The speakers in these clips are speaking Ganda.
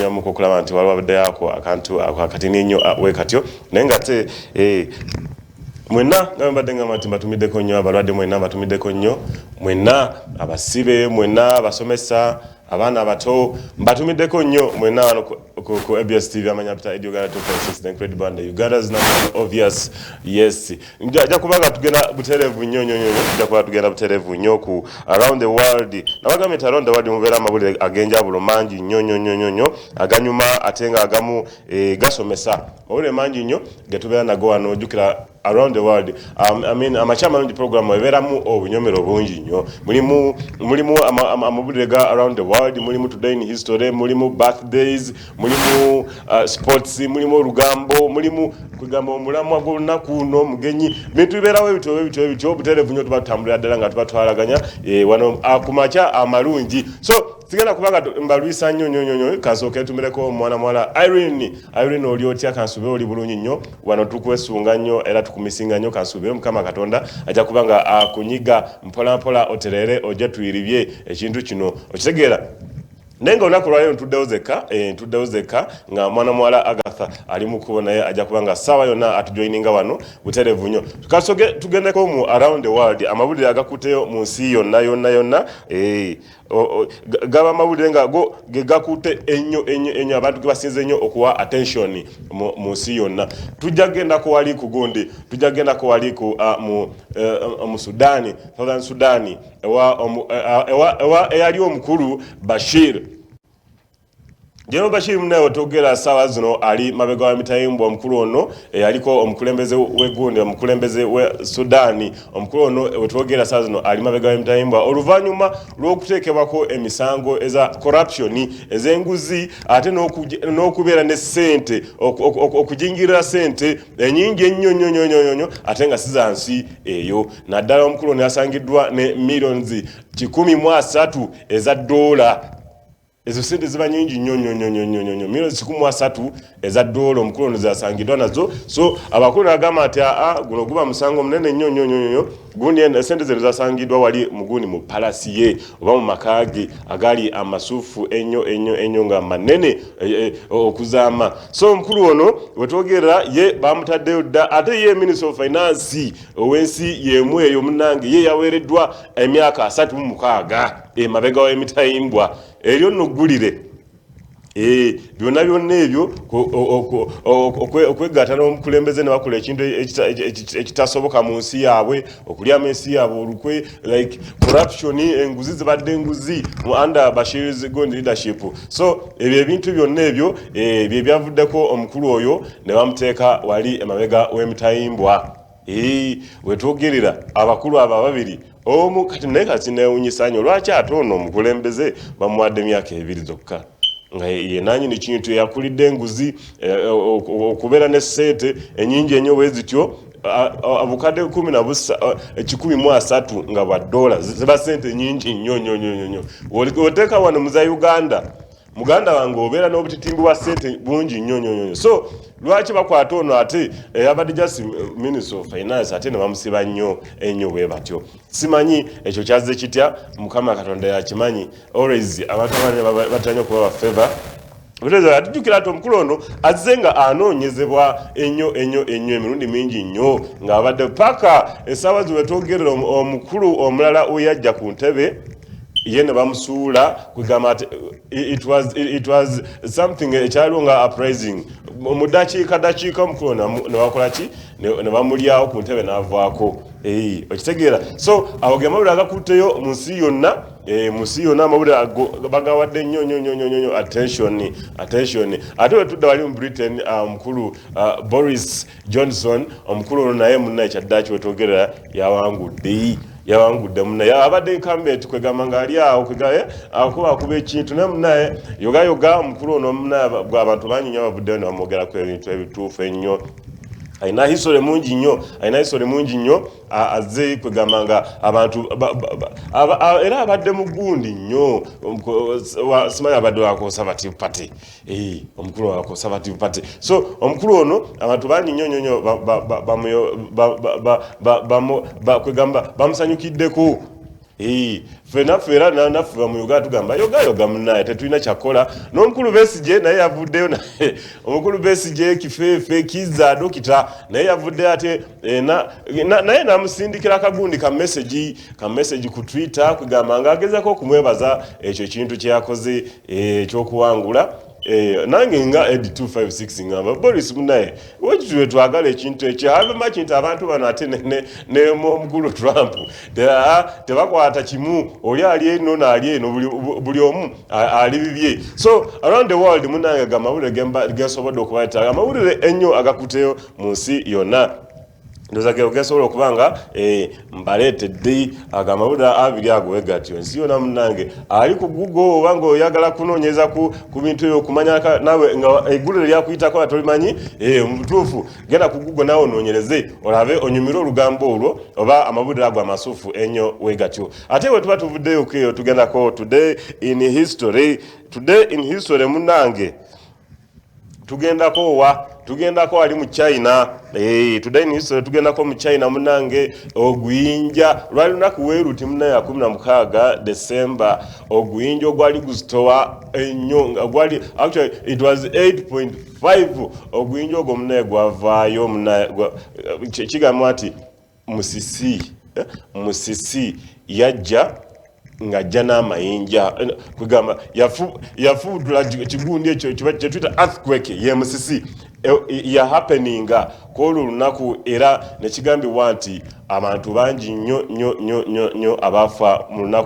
tufulumya mu kokulaba nti waliwo abadde yako akantu akatini nnyo we katyo naye nga te mwenna nga mbadde ngamba nti mbatumiddeko nnyo abalwadde mwenna mbatumiddeko nnyo mwenna abasibe mwenna abasomesa abaana abato mbatumiddeko nnyo mwenna wano ku ABSTV amanya pita Uganda 2.6 the incredible and Uganda's number obvious yes nja kubanga tugenda buterevu nnyo nja kuba tugenda buterevu nnyo ku around the world nabagamye around the world mubeera amawulire agenjawulo mangi nnyo aganyuma ate nga agamu gasomesa mawulire mangi nnyo getubeera nago wano ojjukira around the world amakya amalungi program eberamu obunyomero bungi nnyo mulimu amawulire ga around the world mulimu today in history mulimu birthdays mulimu sports mulimu olugambo mulimu kugamba omulamwa gw'olunaku no mugenyi bintu bibeerawo ebityo obuterevu nnyo tuba tutambulira ddala nga tuba twalaganya wano ku makya amalungi so sigenda kubanga mbalwisa nnyo kansooke tumireko omwana muwala Irene oli otya kansube oli bulungi nnyo wano tukwesunga nnyo era tukumisinga nnyo kansube mukama katonda ajja kubanga akunyiga mpola oterere ojja tuyiribye ekintu kino okitegeera nenga olunaku lwalero ntuddewo zeka nga mwana muwala Agatha ali mu kubo naye ajja kubanga ssaawa yonna atujoininga wano buterevu nnyo tukasoge tugendeko mu around the world amawulire agakuteyo mu nsi yonna gaba amawulire nga go gegakute ennyo abantu gebasinze nnyo okuwa attention mu nsi yonna tujja kugendako wali ku gundi tujja kugendako wali ku mu Sudani Southern Sudani ewa eyali omukulu Bashir General Bashir mnayo togera sawa zino ali mabega wa mitayimbwa omukulu ono aliko omukulembeze w'egundi omukulembeze we Sudani omukulu ono wetogera sawa zino ali mabega wa mitayimbwa oluvanyuma lw'okuteekebwako emisango eza corruption ezenguzi ate n'okubeera ne ssente okujingirira ssente enyingi ennyo ate nga sizansi eyo naddala omukulu ono yasangiddwa ne millions 13 eza dola ezo sente ziba nyingi nnyo millions 13 eza dola omukulu ono zasangidwa nazo so abakulu agamba ati guno guba musango munene nnyo gundi sente ze zasangidwa wali muguni mu palasi ye oba mu makage agali amasufu ennyo nga manene okuzaama so omukulu ono wetwogerera ye bamutaddeyo dda ate ye Minister of Finance owensi yemu eyo munange ye yaweereddwa emyaka 36 mabega w'emitayimbwa eryo nogulire byonna ebyo okwegatta n'omukulembeze ne bakola ekintu ekitasoboka mu nsi yaabwe okulyamu ensi yaabwe olukwe like corruption enguzi zibadde enguzi under Bashir's good leadership so ebyo ebintu byonna ebyo byavuddeko omukulu oyo ne bamuteeka wali emabega w'emitayimbwa wetwogerera abakulu abo ababiri omu kati naye kati neewunyisa nnyo lwaki ate ono omukulembeze bamuwadde emyaka 2 zokka nga ye nanyini kintu yakulidde enguzi okubeera ne ssente enyingi ennyo bwe zityo abukadde 113 nga bwa dola ziba ssente nyingi nnyo oteeka wano muza Uganda muganda wange obeera n'obutitimbi bwa ssente bungi nnyo so lwaki bakwata ono ate abadde just Minister of Finance ate ne bamusiba ennyo bwe batyo simanyi ekyo kyazze kitya mukama katonda yakimanyi always abantu abanye batanya okuba bafeva Buteza atujukira ati omukulu ono azze nga anoonyezebwa ennyo emirundi mingi nnyo nga abadde paka essaawa ziwetwogerera omukulu omulala oyajja ku ntebe yene bamusuula kugamba it was something ekyaliwo nga uprising mu dakiika omukulu ne bakola ki ne bamulyawo ku ntebe n'avaako okitegeera so awo ge mawulire agakuteyo mu nsi yonna amawulire bagawadde nnyo attention ate wetudda wali mu Britain omukulu Boris Johnson omukulu ono naye munnaye kyaddaki wetwogerera yawangudde munnaye abadde incumbent kwegamba nga ali awo akuba ekintu naye munnaye yogayoga omukulu ono munnaye abantu bangi nnyo abavuddeyo ne bamwogerako ebintu ebituufu ennyo alina history mungi nnyo azze kwegamba nga abantu era abadde mu gundi nnyo simanyi abadde wa Conservative Party omukulu wa Conservative Party so omukulu ono abantu bangi nnyo kwegamba bamusanyukiddeko fera nafuba mu Uganda tugamba yoga munaye tetulina kyakola n'omukulu Besigye naye yavuddeyo naye omukulu Besigye kifeefe kiza dokita naye yavuddeyo ate naye namusindikira akagundi ka message ku Twitter kugamba ng'agezaako okumwebaza ekyo kintu kye yakoze ekyokuwangula nange nga ed 256 ngamba Boris munaye wekituwe twagala ekintu ekyo habema kintu abantu bano ate ne omukulu Trump tebakwata kimu oli ali eno naali eno buli omu ali bibye so around the world munange gamawulire gesobodde okubayita amawulire ennyo agakuteyo mu nsi yonna ndozake ogesobola okubanga mbaletedde agamawulire abiri ago egatyo nsi yonna munange ali ku Google obanga oyagala kunoonyeza ku bintu ebyo okumanya nawe nga eggulu lyakuyitako atolimanyi mu butuufu genda ku Google nawe onoonyereze olabe onyumire olugambo olwo oba amawulire ago amasuufu ennyo wegatyo ate bwe tuba tuvuddeyo keyo tugendako today in history munange tugendako ali mu China today in history tugendako mu China munange oguyinja lwali lunaku weeruti munaye 16 December oguyinja ogwali gusitowa ennyo gwali actually it was 8.5 oguyinja ogwo munaye gwavaayo munaye kigambwa ati musisi yajja ngajja n'amayinja kugamba yafuudula kigundi ekyo kyetuyita earthquake ye musisi ya happeninga kwolwo lunaku era nekigambibwa nti abantu bangi nnyo abaafa mu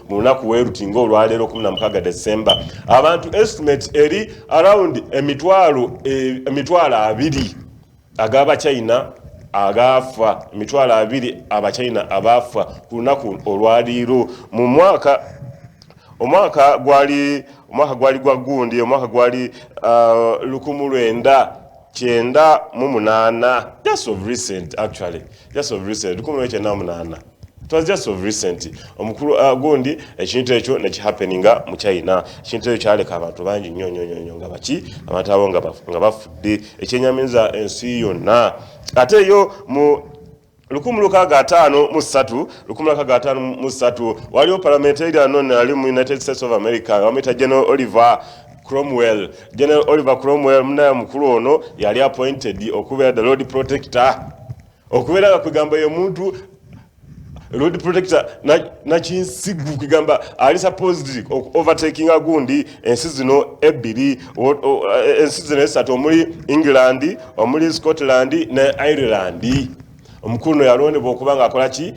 lunaku weeruti ng'olwaleero 16 December abantu estimate eri around emitwalo 20 ag'Abachina agafa emitwalo 20 Abachina abafa ku lunaku olwaliiro mu omwaka gwali gwa gundi omwaka gwali 1998 just of recent 1998 it was just of recent omukulu gundi ekintu ekyo nekihappeninga mu China ekintu ekyo kyaleka abantu bangi nnyo nga abantu abo nga bafudde ekyenyamiza ensi yonna ate yo mu 1653 waliwo parliamentarian ali mu United States of America bamuyita General Oliver Cromwell munaye mukulu ono yali appointed okubeera the road protector okubeera kugamba ye muntu road protector na kinsigu kugamba ali supposed overtaking agundi ensi zino ebbiri ensi zino esatu omuli England omuli Scotland ne Ireland omukulu yalondebwa okuba nga akola ki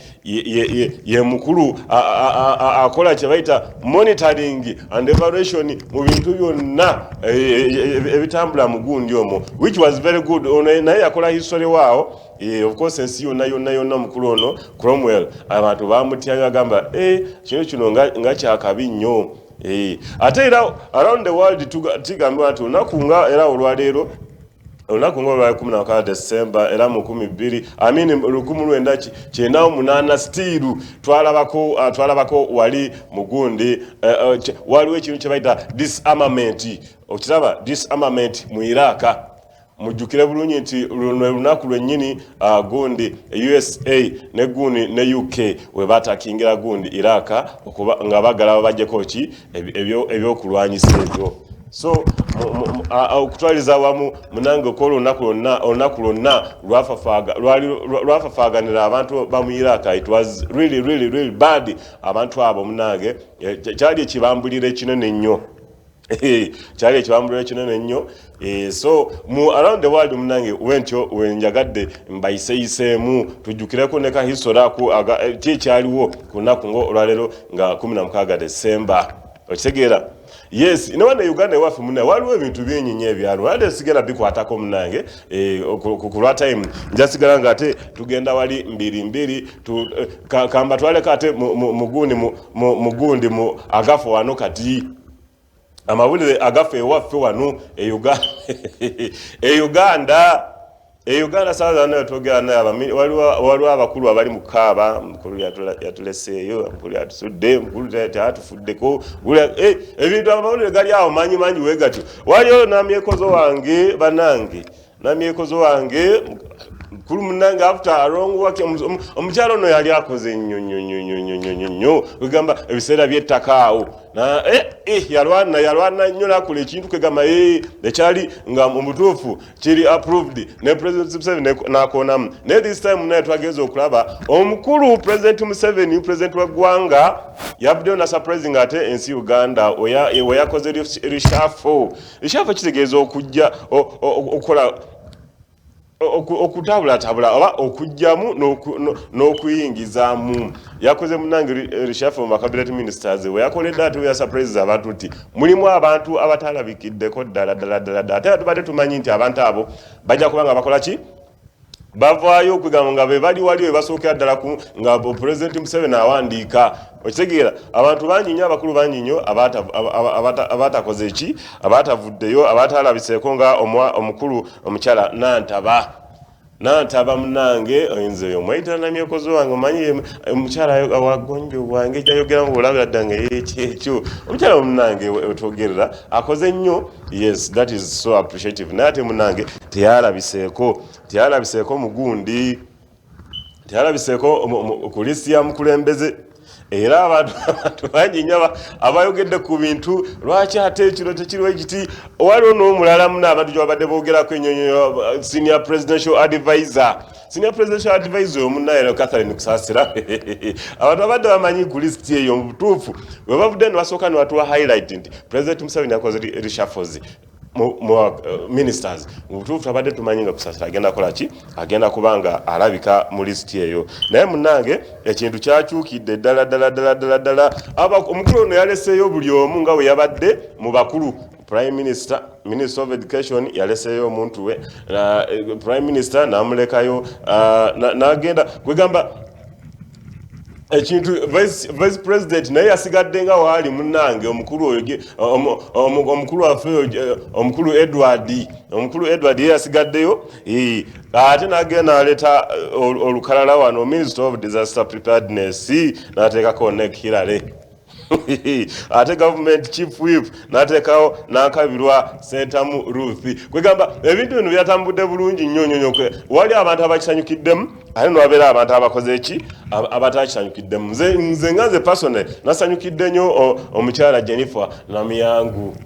ye mukulu akola kye bayita monitoring and evaluation mu bintu byonna ebitambula mu gundi omwo which was very good naye yakola history waawo of course ensi yonna omukulu ono Cromwell abantu bamutyanga agamba kino nga kyakabi nnyo ate era around the world tigambibwa nti olunaku nga era olwaleero olunaku nga 16 December era mu 1998 still twalabako wali mugundi waliwo ekintu kye bayita disarmament okiraba disarmament mu Iraq mujjukire bulungi nti lunaku lwennyini gundi USA ne gundi ne UK we batakingira gundi Iraq okuba nga bagala bajjeko ki ebyokulwanyisa ebyo so okutwaliza wamu munange ko olunaku lwonna lwafafaaganira abantu bamu Iraq it was really bad abantu abo munange kyali ekibambulire kinene nnyo so mu around the world munange wentyo wenjagadde mbayiseyiseemu tujjukireko ne ka history ako kyaliwo ku lunaku olwaleero nga 16 December okitegeera yes ine Uganda waffe munne waliwo ebintu byennyinyi ebyalo ate sigera bikwatako munange ku lwa time njasigala nga ate tugenda wali mbiri kamba twaleka ate mugundi mu agafu wano kati amawulire agafu ewaffe wano Uganda sasa nayo togera naye waliwo abakulu abali mu kaaba mukulu yatuleseeyo mukulu yatusudde mukulu yatufuddeko ebintu amawulire gali awo manyi wegatyo waliwo namyekozo wange banange namyekozo wange mukulu munange after a long work omukyalo ono yali akoze nnyo wegamba ebiseera by'ettakaawo yalwana nnyo nakola ekintu kwegamba ekyali nga mu butuufu kiri approved ne President Museveni n'akoonamu naye this time naye twageza okulaba omukulu President Museveni president w'eggwanga yabaddeyo na surprising ate ensi Uganda we yakoze reshuffle kitegeeza okujja okukola okutabulatabula oba okujjamu n'okuyingizaamu yakoze munange reshuffle mu cabinet ministers we yakoledde ate ya surprises abantu nti mulimu abantu abatalabikiddeko ddala ate tubadde tumanyi nti abantu abo bajja kuba nga bakola ki bavaayo okugamba nga be bali wali we basookera ddala nga President Museveni awandiika okitegeera abantu bangi nnyo abakulu bangi nnyo abatakoze eki abatavuddeyo abatalabiseeko nga omukulu omukyala Nantaba munange oyinza omwayita namyekozo wange omanyi omukyala wagonjo bwange kyayogera mu bulabira ddange ekyo omukyala munange wetwogerera akoze nnyo yes that is so appreciative naye ate munange teyalabiseeko mugundi teyalabiseeko ku listi ya mukulembeze era abantu bangi nnyo abayogedde ku bintu lwaki ate ekiro tekiriwo ekiti waliwo n'omulala muna abantu gyabadde boogerako ennyonyo senior presidential advisor omunaero Catherine Kusasira abantu abadde bamanyi ku listi eyo mu butuufu we bavudde ne basooka ne batuwa highlight nti President Museveni akoze reshuffles ministers mu butuufu tabadde tumanyi nga Kusasira agenda kola ki agenda kubanga alabika mu listi eyo naye munange ekintu kyakyukidde ddala omukulu ono yaleseeyo buli omu nga we yabadde mu bakulu Prime Minister of Education yaleseeyo omuntu we Prime Minister namulekayo n'agenda kwegamba ekintu vice president naye yasigadde nga waali munange omukulu oyo omukulu waffe omukulu Edward ye yasigaddeyo ate n'agenda n'aleeta olukalala wano Minister of Disaster Preparedness n'ateekako Nick Hilary ate government chief whip n'ateekawo n'akabirwa Sentamu Ruth kwegamba ebintu bino byatambudde bulungi nnyo wali abantu abakisanyukiddemu ate n'wabeera abantu abakoze eki abatakisanyukiddemu nze nga nze personal nasanyukidde nnyo omukyala Jennifer Namyangu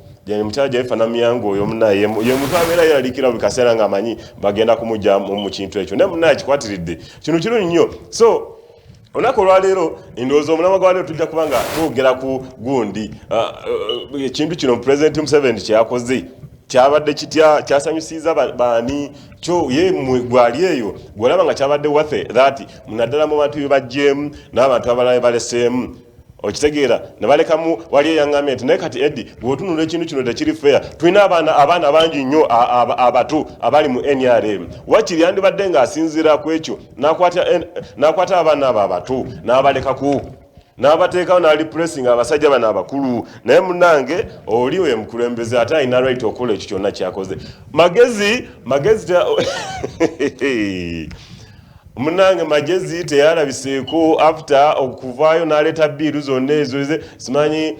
mukyala Jennifer Namyangu oyo munaye ye muntu abeera yeralikira buli kaseera ng'amanyi bagenda kumujja mu kintu ekyo naye munaye kikwatiridde kino kirungi nnyo so olunaku olwaleero ndowooza omulamwa gwa leero tujja kubanga twogera ku gundi ekintu kino President Museveni kyakoze kyabadde kitya kyasanyusiza baani kyo ye gwali eyo gwolaba nga kyabadde wathe that munaddala mu bantu bebajjeemu n'abantu abalala baleseemu okitegeera ne balekamu wali eyaŋŋambye nti naye kati Eddie bw'otunula ekintu kino tekiri fair tulina abaana bangi nnyo abato abali mu NRM wakiri yandibadde ng'asinziira ku ekyo n'akwata abaana abo abato n'abalekako n'abateekawo n'alipressing abasajja bano abakulu naye munange oli we mukulembeze ate alina right okukola ekyo kyonna kyakoze magezi munange magezi teyalabiseeko after okuvaayo n'aleeta biiru zonna ezo simanyi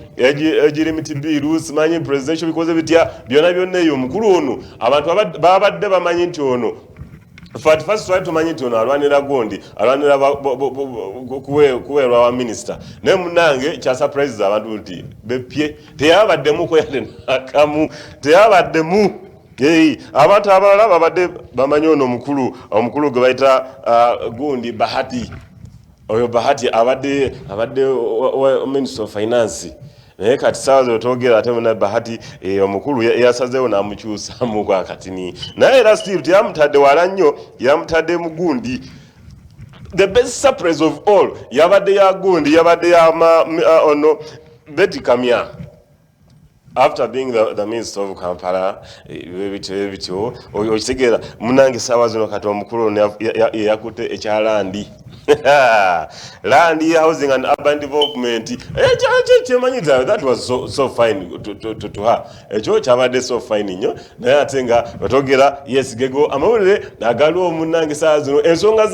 egirimiti biiru simanyi presidential bikoze bitya byonna eyo omukulu ono abantu babadde bamanyi nti ono first twali tumanyi nti ono alwanira gondi alwanira kuweerwa wa minisita naye munange kyasurprises abantu nti bepye teyabaddemu kweyade nakamu teyabaddemu abantu abalala babadde bamanyi ono omukulu gwe bayita gundi Bahati oyo Bahati abadde Minister of Finance naye kati saawa zotogera ate muna Bahati omukulu yasazeewo n'amukyusamu kwa katini naye era still teyamutadde wala nnyo yamutadde mu gundi the best surprise of all yabadde ya gundi yabadde ya ono Betty Kamya after being the Minister of Kampala bityo okitegeera munange saawa zino kati omukulu yakutte ekyalandi Land, housing and urban development. That was so fine to her. Echo chabade so fine nyo. Naye atenga batogera yes gego amawulire nagalo munange sazino ensonga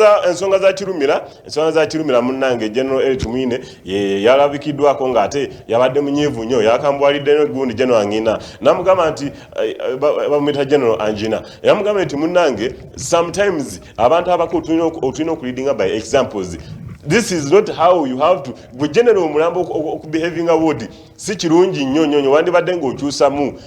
za kirumira munange General L Tumine yalabikidwako ngate yabadde munyevu nnyo yakambwalidde no gundi General Angina namugamba nti bamwita General Angina yamugamba nti munange sometimes abantu abako otulina okuleadinga by examples. This is not how you have to. We generally umulambo behaving award. Si kirungi nnyo wandi badde ng'okyusamu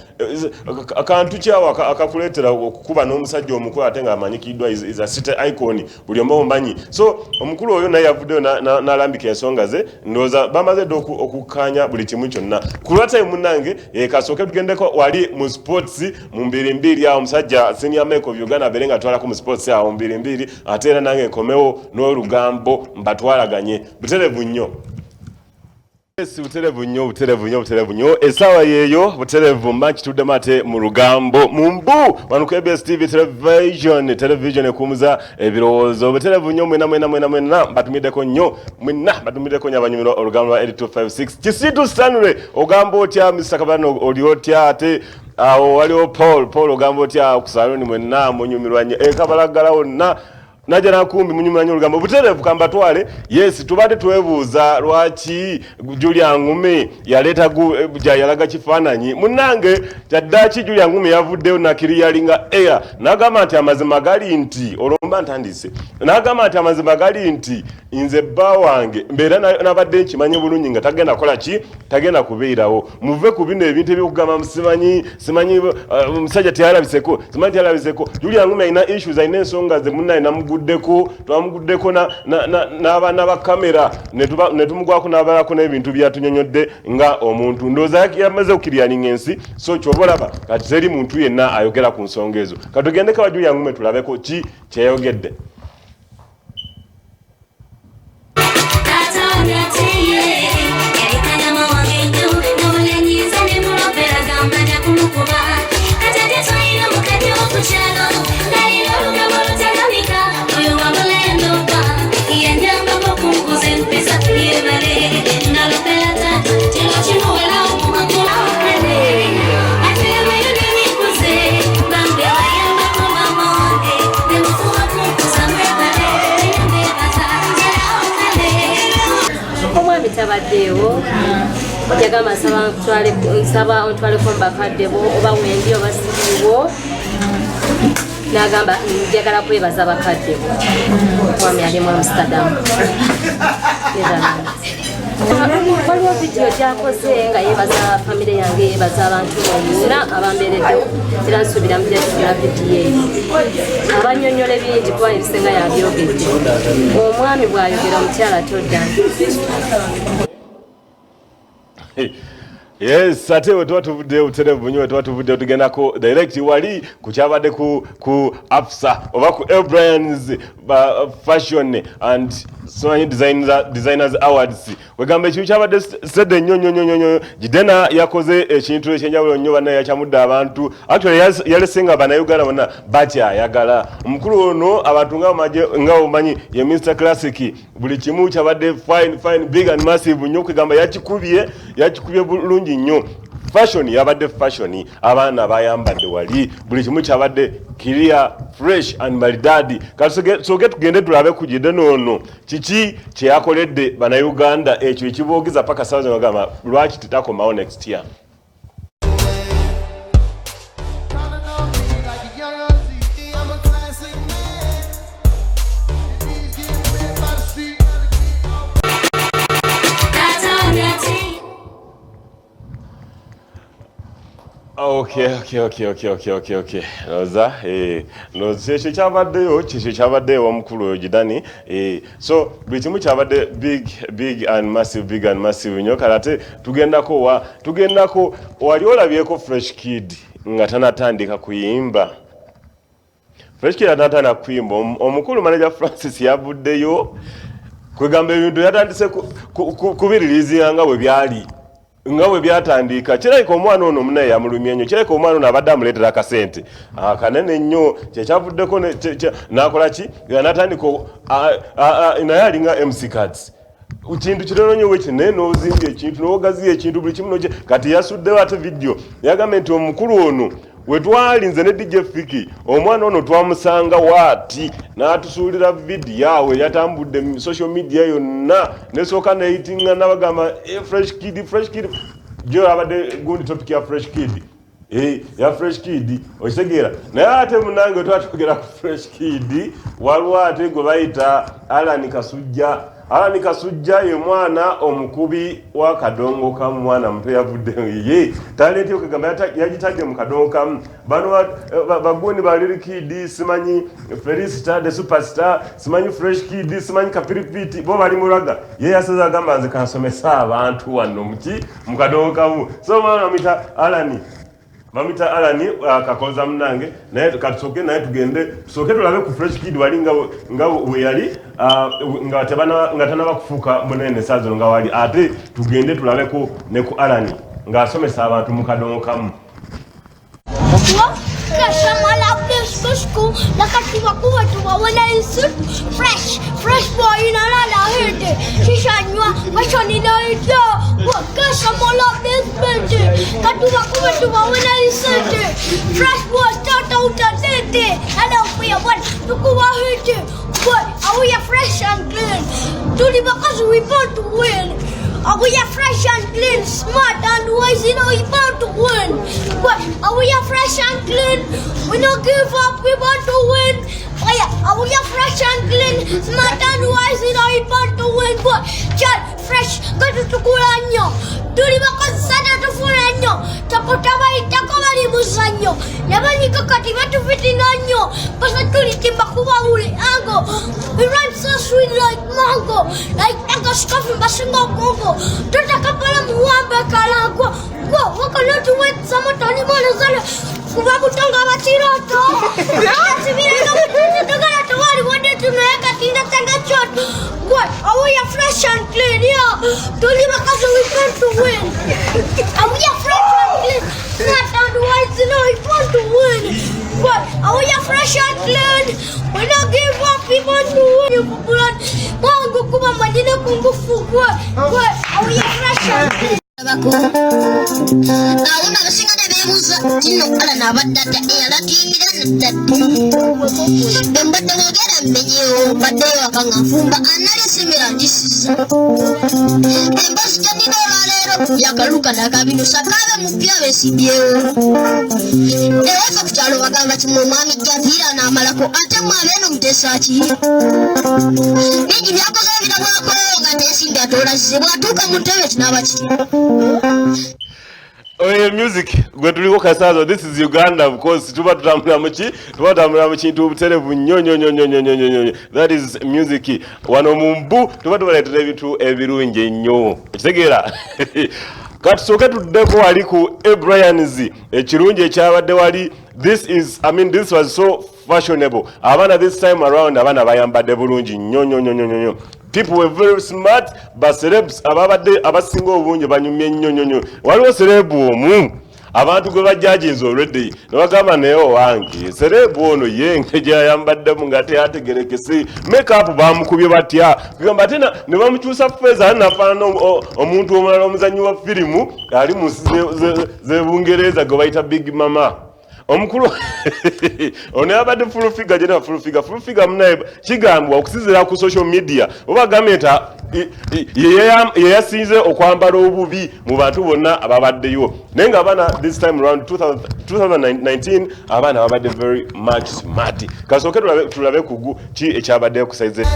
akantu kyawo akakuleetera okukuba n'omusajja omukulu ate ng'amanyikiddwa is a city icon buli omu omumanyi. So omukulu oyo naye yavuddeyo n'alambika ensonga ze ndowooza bamaze dde okukkaanya buli kimu kyonna. Ku lwatayi munnange kasooke tugendeko wali mu sports mu mbiri awo omusajja senior Mike of Uganda abeere nga atwalako mu sports awo mbiri ate era nange nkomewo n'olugambo mbatwalaganye buterevu nnyo. Buterevu nnyo essaawa yeeyo buterevu makitudde mate mu lugambo mumbu wano ku ABSTV television ekumuza ebirowoozo buterevu nnyo mwena batumiddeko nnyo abanyumiro olugambo lwa 8256 Kisitu Stanley ogamba otya Mr. Kabano oli otya ate awo waliwo Paul ogamba otya ku saloni mwenna munyumirwa nnyo Kabalagala wonna najana kumbi munyumanyi olugambo buterevu kambatwale yes tubadde twebuuza lwaki Julia Ngume yaleta yalaga kifaananyi munnange kyaddaaki Julia Ngume yavuddeyo nakiriyalinga air n'agamba nti amazima gali nti olomba ntandise n'agamba nti amazima gali nti nze bba wange mbeera nabadde nkimanyi bulungi nga tagenda kola ki tagenda kubeerawo muve ku bino ebintu ebyokugamba simanyi omusajja teyalabiseko Julia Ngume alina issues alina ensonga ze munnaye twamuguddeko n'abaana ba kamera ne tumugwako n'abalako n'ebintu byatunyonyodde nga omuntu ndowooza yamaze okukiryaninga ensi so ky'oba olaba kati teri muntu yenna ayogera ku nsonga ezo katugendeko wa Julia Ngume tulabeko ki kyeyogedde. Tabaddeewo yagamba nsaba ontwaleko mbakaddebo oba wendi oba sibiwo n'agamba njagala kwebaza bakaddebo mwami ali mu Amsterdam waliwo vidiyo gyakoze nga yeebaza famire yange yeebaza abantu bonna abambeereddewo era nsuubira mujagigula vidiyo eyo abanyonyola ebingi kuba ebisenga yabyogedde omwami bw'ayogera omukyala todda. Yes, ate wetwatuvudde uterevu nnyo wetwatuvudde tugendako direct wali kukyabadde ku AFSA oba ku Airbrians Fashion and Somanyi Designers Awards wegamba ekintu kyabadde sedde nnyo Gidena yakoze ekintu ekyenjawulo nnyo bannaye yakyamudde abantu actually yalesenga bannayuganda bonna bakyayagala omukulu ono abantu nga omanyi ye Mr. Classic buli kimu kyabadde fine big and massive nnyo kwegamba yakikubye bulungi nnyo fashion yabadde fashion abaana bayambadde wali buli kimu kyabadde clear fresh and maridadi kasoge tugende tulabe ku Gidena ono kiki kyeyakoledde bannayuganda ekyo ekiboogeza paka sawa zagamba lwaki tutakomawo next year. Okay. Noza kyekyo kyabaddeyo omukulu oyo Gidani so buli kimu kyabadde big and massive nnyo kale ate tugendako wali olabyeko Fresh Kid nga tanatandika kuyimba omukulu manager Francis yavuddeyo kwegamba ebintu yatandise kubiririzinga nga bwe byali ngawe byatandika kirayiko omwana ono munaye yamulumya nnyo kirayiko omwana ono abadde amuleetera akasente kanene nnyo kyekyavuddeko nakola ki natandika naye alinga MC Cards kintu kirero nnyo wekyo naye n'ozimbye ekintu n'ogaziya ekintu buli kimu kati yasuddewo ate vidiyo yagambye nti omukulu ono wetwalinze ne DJ Fiki omwana ono twamusanga waati n'atusuulira vidiyo awe yatambudde social media yonna nesooka neyitinga nabagamba fresh kid jo abadde gundi topic ya fresh kid ya fresh kid okitegeera naye ate munange twatogera ku fresh kid waliwo ate gwe bayita Alani Kasujja ye mwana omukubi wa kadongo kamu mwana muto yavudde ye talent yo kagamba yagitadde mu kadongo kamu bano bagoni ba Lil Kid simanyi Felicita the superstar simanyi fresh kid simanyi kapiripiti bo bali muraga ye yasaza gamba nze kansomesa abantu wano mu kadongo kamu so mwana mita Alani Mamita Alani kakoza mnange naye katusoke naye tugende tusoke tulabe ku fresh kid wali nga we yali nga tanaba kufuuka munene sazo nga wali ate tugende tulabe ku ne ku Alani nga asomesa abantu mu kadongo kamu fresh boy in another hit. Shishanywa, mashonina ito. Wakasha mola this bitch. Katuwa when I said it. Fresh boy start out at it. I don't feel what Tukuwa hit it. But are we fresh and clean? Truly because we want to win. Are we fresh and clean, smart and wise? You know we want to win. But are we fresh and clean? We don't give up. We want to win. Are we fresh and clean, smart and wise? You know we want to win. But child, fresh, go to Tukulanyo. Tuli bakosana tufulanyo. Takotaba itakobali musanyo. Yabani kakati batu fitinanyo. Pasa tuli timba kuwa uli ango. We rhyme so sweet like mango. Like ego scoffing basingo kongo. Tota kapala muwambe kalagwa. Wakalotu wet sama tani mwana zala. Kubabu tonga wachiroto. Sibira tonga tawali wade tunaweka tina tanga choto. What? Are we fresh and clean? Yeah. Tuli bakazo we want to win. Are we fresh and clean? Smart and wise, you know we want to win. What? Are we fresh and clean? We don't give up. We want to win. Mango kuba madina kungu fuku. What? Are we fresh and clean? Naona basinga bebuza tino ala nabadata era timira natatu bembadde wogera mmenyewo badde wakanga fumba analisimira ndisiza embazi kyadina olwaleero yakaluka nakabino sakabe mupya besibyewo eweza kukyalo bagamba kimumwami kyavira n'amalako ate mwabeeno mutesa ki bigi byakoze ebirabwako nga tesimbi atolazize bwatuuka mu ntebe kinaba kiti music gwe tuliko kasazo. This is Uganda, of course. Tuba tutambula mu kintu buterevu nnyo. That is music. Wano mumbu tuba tubaleetera ebintu ebirungi ennyo ekitegeera katusoke tuddeko wali ku Brian's ekirungi ekyabadde wali. This was so fashionable. Abaana this time around abaana bayambadde bulungi nnyo. People were very smart, but celebs ababadde abasinga obungi banyumye nnyo. Waliwo celeb omu abantu gwe bajjajinze already ne bagamba naye owange celeb ono ye engeri ayambaddemu nga teyategerekese makeup bamukubye batya kugamba tena ne bamukyusa feza nafaanana omuntu omulala omuzannyi wa firimu ali mu z'Ebungereza gwe bayita Big Mama. Omukulu ono yabadde full figure munaye kigambwa okusizira ku social media oba gameta ye yasinze okwambala obubi mu bantu bonna ababaddeyo naye nga abaana this time around 2019 abaana babadde very much smart. Kasooke tulabe kugu ki ekyabadde kusaize.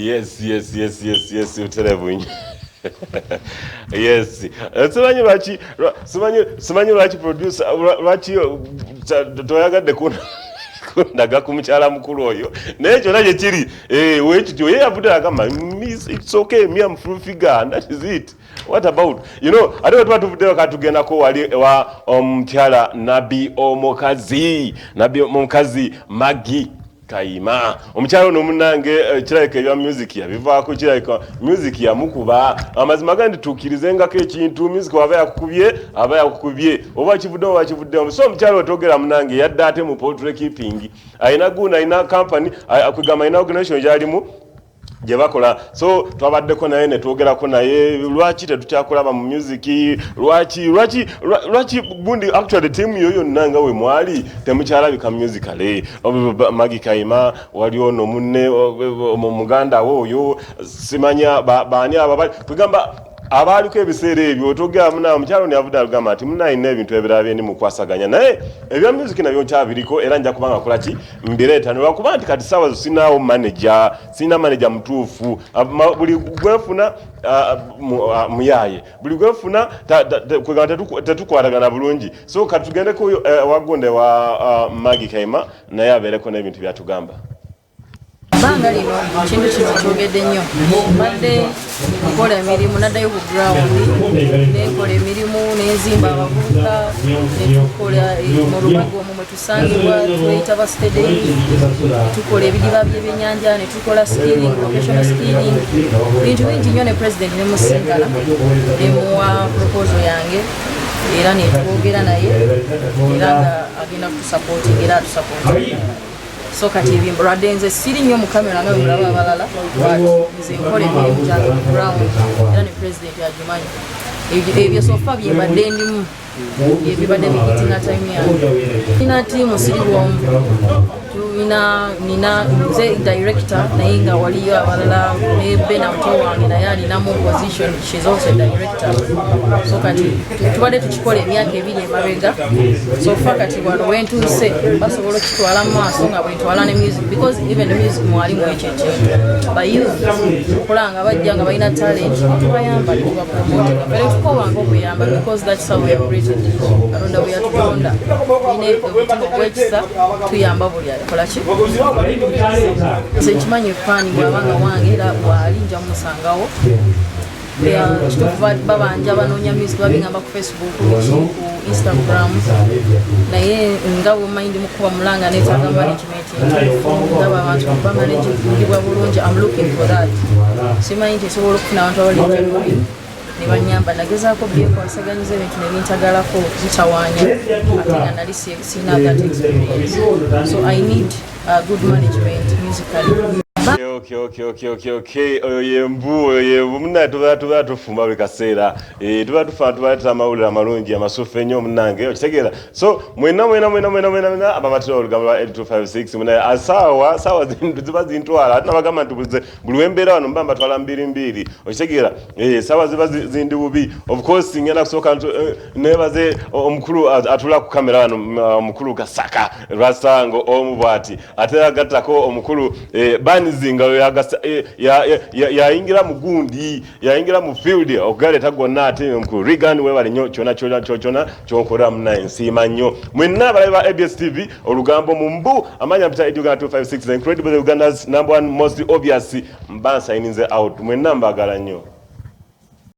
Yes, uterevu. Yes. Simanyi lwaki producer lwaki toyagadde ndaga kumukyala mukulu oyo naye kyonna gye kiri wekityo ye yavudde agamba it's okay, me I'm full figure and that is it. What about ate wetuba tuvuddeyo katugendako wali wa omukyala Nabi omukazi Magi Kayima omukyala ono munange kirabika ebya music yabivaako kirabika music yamukuba amazima gandi tukkirizengako ekintu music aba yakukubye oba kivuddewo so omukyala otogera munange yadde ate mu portrait keeping ayina company akugamba ayina organization gyalimu gye bakola so twabaddeko naye ne twogerako naye lwaki tetukyakulaba mu music lwaki gundi actually team yoyo nanga we mwali temukyalabika musically Magi Kayima wali ono munne muganda woyo simanya baani aba tugamba abaliko ebiseera ebyo otogera muna omukyalo nyavuda agamba ati munayina ebintu ebirala byendi mukwasaganya naye ebya music nabyo kyabiriko era nja kubanga kolaki mbireeta ne bakuba nti kati sawa sinaawo sina manager mutuufu buli gwefuna muyaye buli gwefuna tetukwatagana bulungi so kati tugendeko wagonde wa Magi Kayima naye abeereko n'ebintu byatugamba. Banga lino kintu kino kyogedde nnyo mbadde nkola emirimu naddayo ku ground nenkola emirimu nenzimba abavubuka netukola mu lubago omwo mwe tusangibwa tweyita ABSTV tukola ebidiba by'ebyennyanja netukola skilling professional skilling bintu bingi nnyo ne president nemusingala nemuwa proposal yange era netwogera naye era nga agenda kutusapootinga era atusapootinga so kati ebimbo lwadde nze siri nnyo mu kamera nga mulaba abalala nze nkola emirimu gyange mu ground era ne president agimanyi ebyo sofa byembadde ndimu byebibadde bihitinga time yange nina tiimu siri bwomu nina nze director naye nga waliyo abalala ne Bena muto wange naye alinamu position she's also director so kati tubadde tukikola emyaka ebiri emabega so fa kati wano wentuuse basobola okitwala mu maaso nga bwentwala ne music because even the music mwalimu ekyo ekintu bayouth okulanga bajja nga balina talent tubayamba tubapromotinga but tukowanga okuyamba because that's how we are created katonda bwe yatutonda ine obwekisa tuyamba buli alikola ki nze nkimanyi efaani bwabanga wange era bwali nja musangawo kituufu babanja banoonya music babingamba ku Facebook ku Instagram naye nga bwemanyi ndi mukuba mulanga neetaaga management ndaba abantu bamanagingibwa bulungi I'm looking for that simanyi nti esobola okufuna abantu abalinja lubi ne banyamba nagezaako byekwasaganyiza ebintu ne bintagalako bitawaanya ate nga nali sina that experience so I need good management musically. Okay. Oyo muna tuba tufuma bikaseera tuba tuba amawulire amalungi amasufu ennyo munange okitegeera so mwena abamatira olugamba lwa 8256 muna asaawa ziba zintwala ate nabagamba nti buli wembeera wano mba mbatwala 2 okitegeera saawa ziba zindi bubi of course ngenda kusooka nebaze omukulu atula ku kamera wano omukulu Kasaka Lwasango omubwati ate agattako omukulu banizinga yaingira mu gundi yaingira mu field ogaleta gonna ate omukulu Regan webali nnyo kyona kyonkola muna ensiima nnyo mwenna abalabi ba ABSTV olugambo mu mbu amanya mpita Uganda 256 the incredible Uganda's #1 most obvious mba signing out mwenna mbagala nnyo.